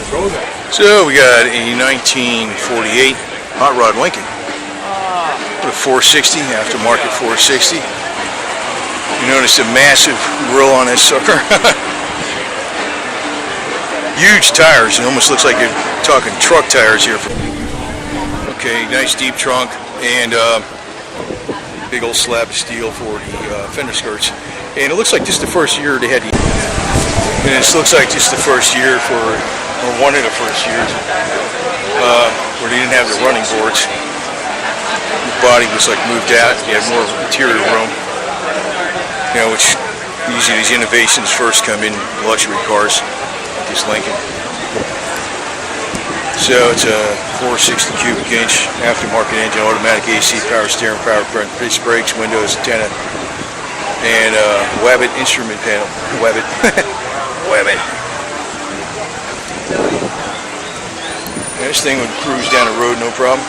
So we got a 1948 hot rod Lincoln. A 460, aftermarket 460. You notice a massive grill on this sucker. Huge tires. It almost looks like you're talking truck tires here. Okay, nice deep trunk and big old slab of steel for the fender skirts. And it looks like this is the first year they had the. And this looks like just the first year for, or one of the first years, where they didn't have the running boards. The body was like moved out. You had more interior room. You know, which usually these innovations first come in luxury cars, like this Lincoln. So it's a 460 cubic inch aftermarket engine, automatic AC, power steering, power disc brakes, windows, antenna, and Wabbit instrument panel. Wabbit. Wabbit. This thing would cruise down the road no problem.